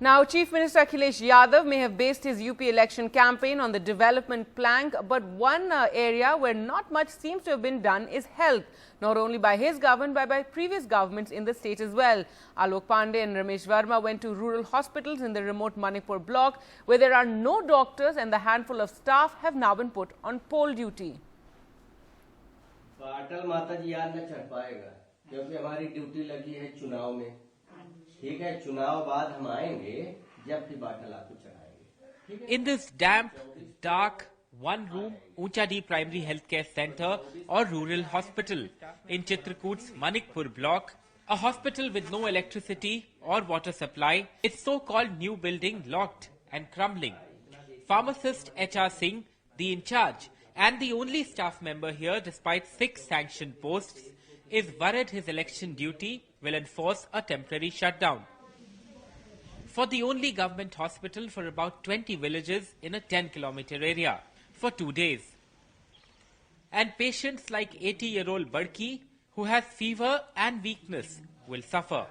Now, Chief Minister Akhilesh Yadav may have based his UP election campaign on the development plank, but one area where not much seems to have been done is health, not only by his government but by previous governments in the state as well. Alok Pandey and Ramesh Verma went to rural hospitals in the remote Manikpur block, where there are no doctors and the handful of staff have now been put on poll duty. अटल माता जी याद न चढ़ पाएगा क्योंकि हमारी duty लगी है चुनाव में। ठीक है, चुनाव बाद हम आएंगे जब भी बाटल आपको चढ़ाएंगे। In this damp, dark, one-room Unchadi Primary Healthcare Centre or rural hospital in Chitrakoot's Manikpur block, a hospital with no electricity or water supply, its so-called new building locked and crumbling. Pharmacist H.R. Singh, the in charge and the only staff member here despite 6 sanctioned posts, is worried his election duty will enforce a temporary shutdown. For the only government hospital for about 20 villages in a 10-kilometer area for 2 days. And patients like 80-year-old Badki, who has fever and weakness, will suffer.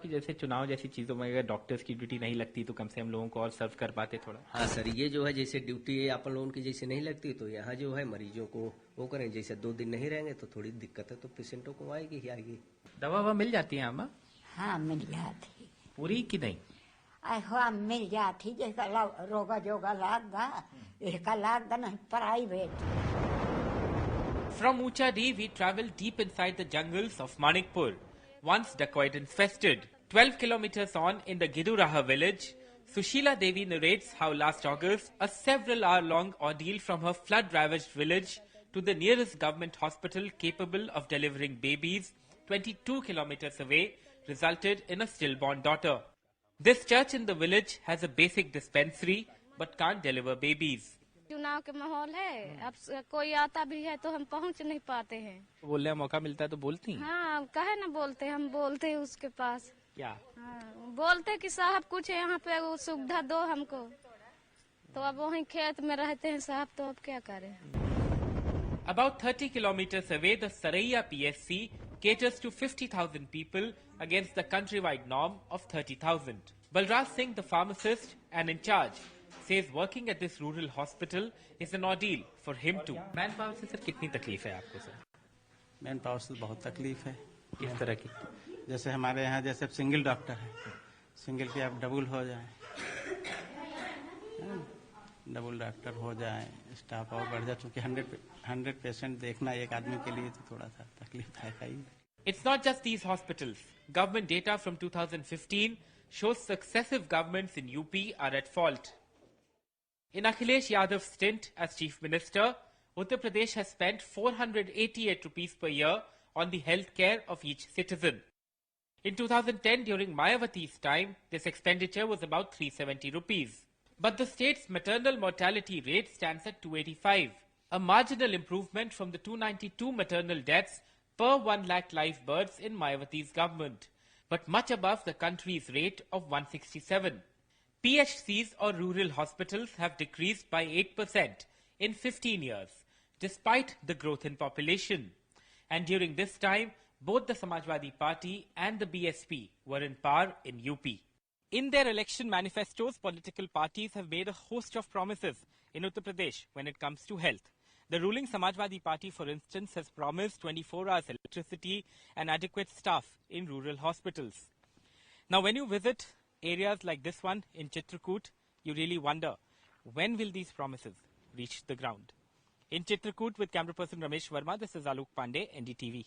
जैसे चुनाव जैसी चीजों में अगर doctors की duty नहीं लगती तो कम से हम लोगों को और सर्व कर पाते थोड़ा। हाँ सर, ये जो है जैसे ड्यूटी आप लोगों की जैसे नहीं लगती तो यहाँ जो है मरीजों को वो करें, जैसे 2 दिन नहीं रहेंगे तो थोड़ी दिक्कत है तो पेशेंटों को आएगी ही आएगी। दवा मिल जाती है अम्मा? हाँ मिल जाती। पूरी की नहीं? हाँ मिल जाती, जैसा रोगा जोगा लादा एक लादा नहीं private. From Unchadi, we travel deep inside the jungles of Manikpur, once dacoit infested. 12 kilometers on in the Giduraha village, Sushila Devi narrates how last August, a several-hour-long ordeal from her flood-ravaged village to the nearest government hospital capable of delivering babies 22 kilometers away resulted in a stillborn daughter. This church in the village has a basic dispensary but can't deliver babies. चुनाव के माहौल है, अब कोई आता भी है तो हम पहुंच नहीं पाते हैं। बोलने का मौका मिलता है तो बोलती हैं? हाँ, कहे ना बोलते, हम बोलते हैं उसके पास। क्या? हाँ, बोलते कि साहब कुछ यहाँ पे वो सुविधा दो हमको, तो अब वहीं खेत में रहते हैं साहब, तो अब क्या करें। About 30 kilometers away, the Saraiya PSC caters to 50,000 people against the countrywide norm of 30,000. Balraj Singh, the pharmacist and in charge, says working at this rural hospital is an ordeal for him too. Man power से sir कितनी तकलीफ है आपको sir? Man power से बहुत तकलीफ है। किस तरह की? जैसे हमारे यहाँ जैसे सिंगल डॉक्टर है, सिंगल की आप डबल हो जाए, डबल डॉक्टर हो जाए, स्टाफ और बढ़ जाए, क्योंकि 100 पेशेंट देखना एक आदमी के लिए तो थोड़ा सा तकलीफ है ही। It's not just these hospitals. Government data from 2015 shows successive governments in UP are at fault. In Akhilesh Yadav's stint as Chief Minister, Uttar Pradesh has spent 488 rupees per year on the health care of each citizen. In 2010, during Mayawati's time, this expenditure was about 370 rupees. But the state's maternal mortality rate stands at 285, a marginal improvement from the 292 maternal deaths per 1 lakh live births in Mayawati's government, but much above the country's rate of 167. PHCs or rural hospitals have decreased by 8% in 15 years, despite the growth in population. And during this time, both the Samajwadi Party and the BSP were in power in UP. In their election manifestos, political parties have made a host of promises in Uttar Pradesh when it comes to health. The ruling Samajwadi Party, for instance, has promised 24 hours electricity and adequate staff in rural hospitals. Now, when you visit areas like this one in Chitrakoot, you really wonder, when will these promises reach the ground? In Chitrakoot with camera person Ramesh Verma, this is Alok Pandey, NDTV.